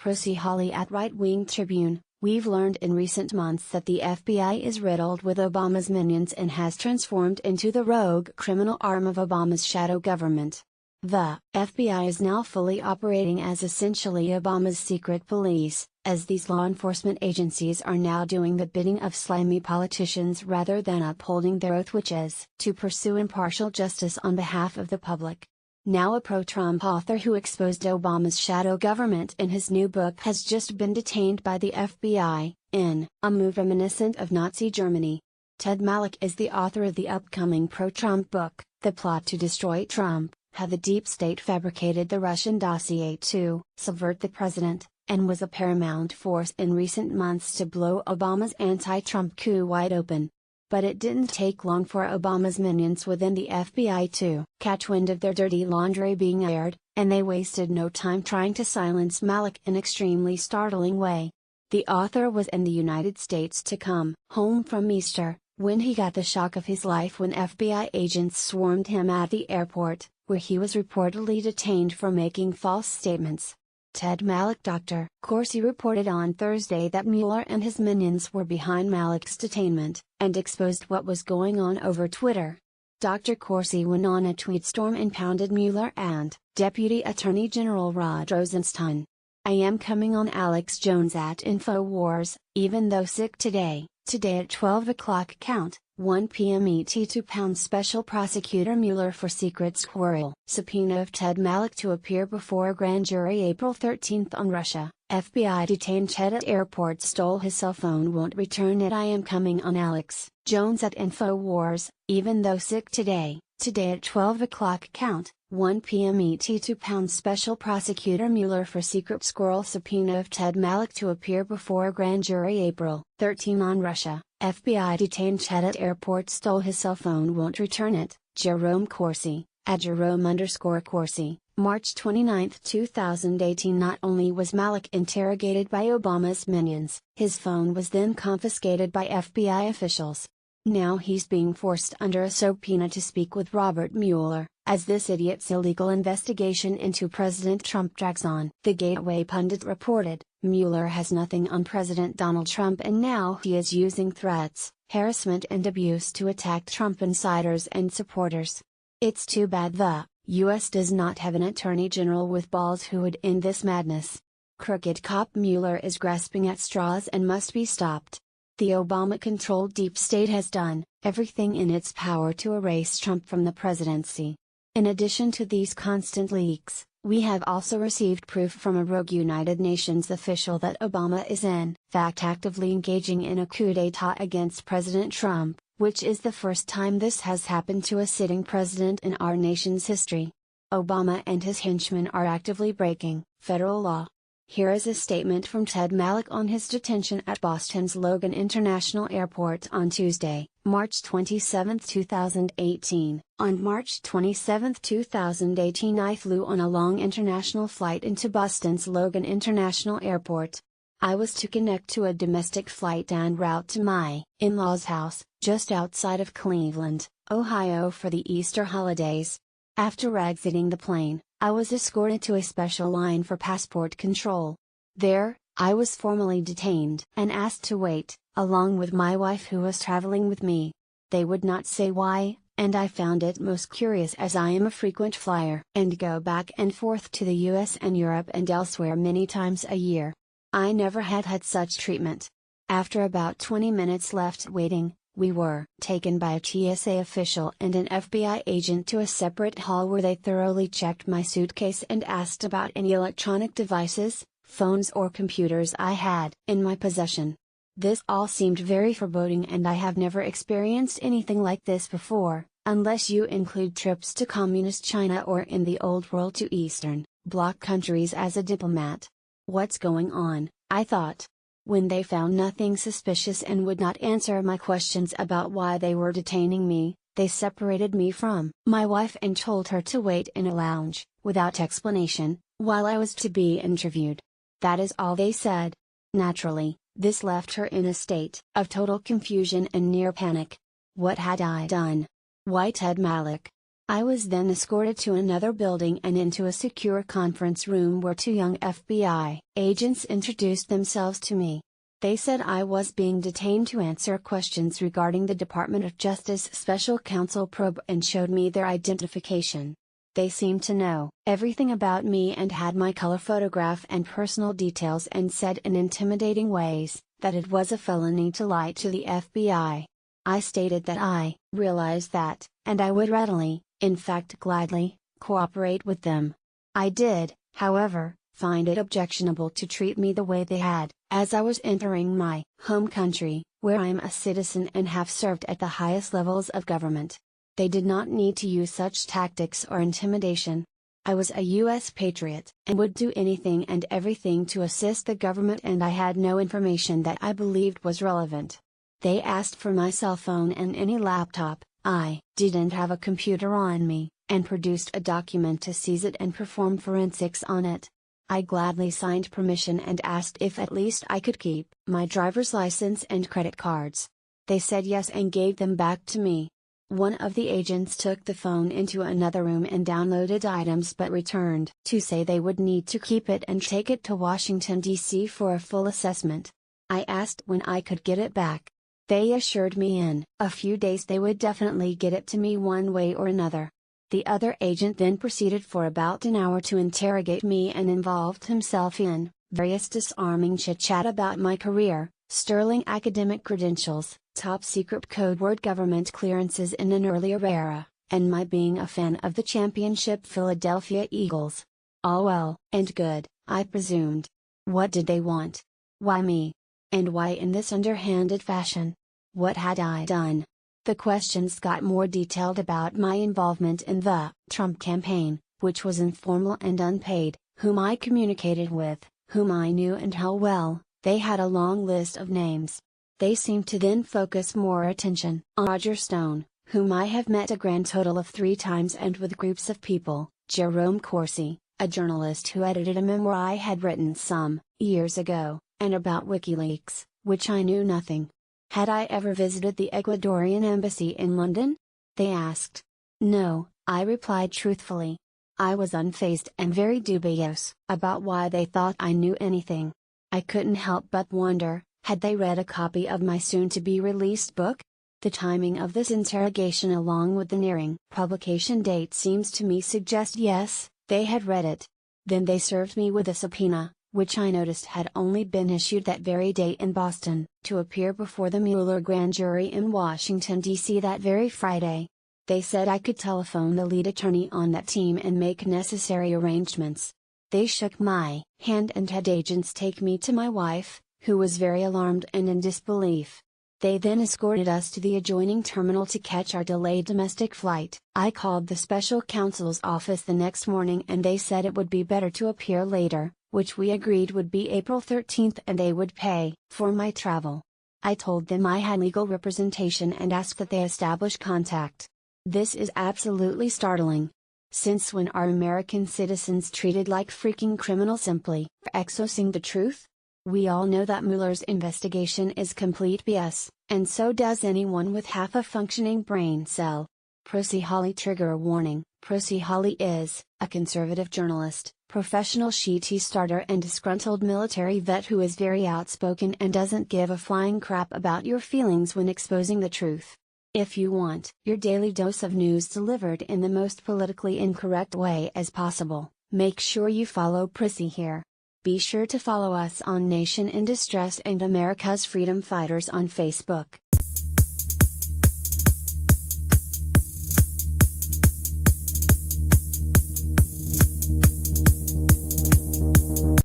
Prissy Hawley at Right Wing Tribune, "We've learned in recent months that the FBI is riddled with Obama's minions and has transformed into the rogue criminal arm of Obama's shadow government. The FBI is now fully operating as essentially Obama's secret police, as these law enforcement agencies are now doing the bidding of slimy politicians rather than upholding their oath, which is to pursue impartial justice on behalf of the public." Now a pro-Trump author who exposed Obama's shadow government in his new book has just been detained by the FBI, in a move reminiscent of Nazi Germany. Ted Malloch is the author of the upcoming pro-Trump book, The Plot to Destroy Trump: How the Deep State Fabricated the Russian Dossier to Subvert the President, and was a paramount force in recent months to blow Obama's anti-Trump coup wide open. But it didn't take long for Obama's minions within the FBI to catch wind of their dirty laundry being aired, and they wasted no time trying to silence Malloch in an extremely startling way. The author was in the United States to come home from Easter, when he got the shock of his life when FBI agents swarmed him at the airport, where he was reportedly detained for making false statements. Ted Malloch. Dr. Corsi reported on Thursday that Mueller and his minions were behind Malloch's detainment, and exposed what was going on over Twitter. Dr. Corsi went on a tweet storm and pounded Mueller and Deputy Attorney General Rod Rosenstein. "I am coming on Alex Jones at InfoWars, even though sick today at 12 o'clock count, 1 p.m. ET to pound Special Prosecutor Mueller for secret squirrel subpoena of Ted Malloch to appear before a grand jury April 13 on Russia. FBI detained Ted at airport, stole his cell phone, won't return it. I am coming on Alex Jones at InfoWars, even though sick today at 12 o'clock count, 1 p.m. ET to pound Special Prosecutor Mueller for secret squirrel subpoena of Ted Malloch to appear before a grand jury April 13 on Russia. FBI detained Ted at airport, stole his cell phone, won't return it." Jerome Corsi, at Jerome_Corsi, March 29, 2018. Not only was Malloch interrogated by Obama's minions, his phone was then confiscated by FBI officials. Now he's being forced under a subpoena to speak with Robert Mueller, as this idiot's illegal investigation into President Trump drags on. The Gateway pundit reported, "Mueller has nothing on President Donald Trump, and now he is using threats, harassment and abuse to attack Trump insiders and supporters. It's too bad the U.S. does not have an attorney general with balls who would end this madness. Crooked cop Mueller is grasping at straws and must be stopped. The Obama-controlled deep state has done everything in its power to erase Trump from the presidency. In addition to these constant leaks, we have also received proof from a rogue United Nations official that Obama is in fact actively engaging in a coup d'état against President Trump, which is the first time this has happened to a sitting president in our nation's history. Obama and his henchmen are actively breaking federal law." Here is a statement from Ted Malloch on his detention at Boston's Logan International Airport on Tuesday, March 27, 2018. "On March 27, 2018, I flew on a long international flight into Boston's Logan International Airport. I was to connect to a domestic flight en route to my in-laws' house, just outside of Cleveland, Ohio, for the Easter holidays. After exiting the plane, I was escorted to a special line for passport control. There, I was formally detained and asked to wait, along with my wife who was traveling with me. They would not say why, and I found it most curious as I am a frequent flyer and go back and forth to the US and Europe and elsewhere many times a year. I never had such treatment. After about 20 minutes left waiting, we were taken by a TSA official and an FBI agent to a separate hall where they thoroughly checked my suitcase and asked about any electronic devices, phones or computers I had in my possession. This all seemed very foreboding, and I have never experienced anything like this before, unless you include trips to communist China or in the old world to Eastern Bloc countries as a diplomat. What's going on, I thought. When they found nothing suspicious and would not answer my questions about why they were detaining me, they separated me from my wife and told her to wait in a lounge, without explanation, while I was to be interviewed. That is all they said. Naturally, this left her in a state of total confusion and near panic. What had I done? Why Ted Malloch? I was then escorted to another building and into a secure conference room where two young FBI agents introduced themselves to me. They said I was being detained to answer questions regarding the Department of Justice Special Counsel probe and showed me their identification. They seemed to know everything about me and had my color photograph and personal details and said in intimidating ways that it was a felony to lie to the FBI. I stated that I realized that, and I would readily, in fact gladly, cooperate with them. I did, however, find it objectionable to treat me the way they had, as I was entering my home country, where I am a citizen and have served at the highest levels of government. They did not need to use such tactics or intimidation. I was a U.S. patriot, and would do anything and everything to assist the government, and I had no information that I believed was relevant. They asked for my cell phone and any laptop. I didn't have a computer on me, and produced a document to seize it and perform forensics on it. I gladly signed permission and asked if at least I could keep my driver's license and credit cards. They said yes and gave them back to me. One of the agents took the phone into another room and downloaded items but returned to say they would need to keep it and take it to Washington, D.C. for a full assessment. I asked when I could get it back. They assured me in a few days they would definitely get it to me one way or another. The other agent then proceeded for about an hour to interrogate me and involved himself in various disarming chit-chat about my career, sterling academic credentials, top secret code word government clearances in an earlier era, and my being a fan of the championship Philadelphia Eagles. All well and good, I presumed. What did they want? Why me? And why in this underhanded fashion? What had I done? The questions got more detailed about my involvement in the Trump campaign, which was informal and unpaid, whom I communicated with, whom I knew and how well. They had a long list of names. They seemed to then focus more attention on Roger Stone, whom I have met a grand total of 3 times, and with groups of people, Jerome Corsi, a journalist who edited a memoir I had written some years ago, and about WikiLeaks, which I knew nothing. Had I ever visited the Ecuadorian embassy in London? They asked. No, I replied truthfully. I was unfazed and very dubious about why they thought I knew anything. I couldn't help but wonder, had they read a copy of my soon-to-be-released book? The timing of this interrogation along with the nearing publication date seems to me suggest yes, they had read it. Then they served me with a subpoena, which I noticed had only been issued that very day in Boston, to appear before the Mueller grand jury in Washington, D.C. that very Friday. They said I could telephone the lead attorney on that team and make necessary arrangements. They shook my hand and had agents take me to my wife, who was very alarmed and in disbelief. They then escorted us to the adjoining terminal to catch our delayed domestic flight. I called the special counsel's office the next morning and they said it would be better to appear later, which we agreed would be April 13th, and they would pay for my travel. I told them I had legal representation and asked that they establish contact. This is absolutely startling. Since when are American citizens treated like freaking criminals simply for exposing the truth? We all know that Mueller's investigation is complete BS, and so does anyone with half a functioning brain cell. Procy Hawley trigger warning. Procy Hawley is a conservative journalist, professional tea starter and disgruntled military vet who is very outspoken and doesn't give a flying crap about your feelings when exposing the truth. If you want your daily dose of news delivered in the most politically incorrect way as possible, make sure you follow Procy here. Be sure to follow us on Nation in Distress and America's Freedom Fighters on Facebook.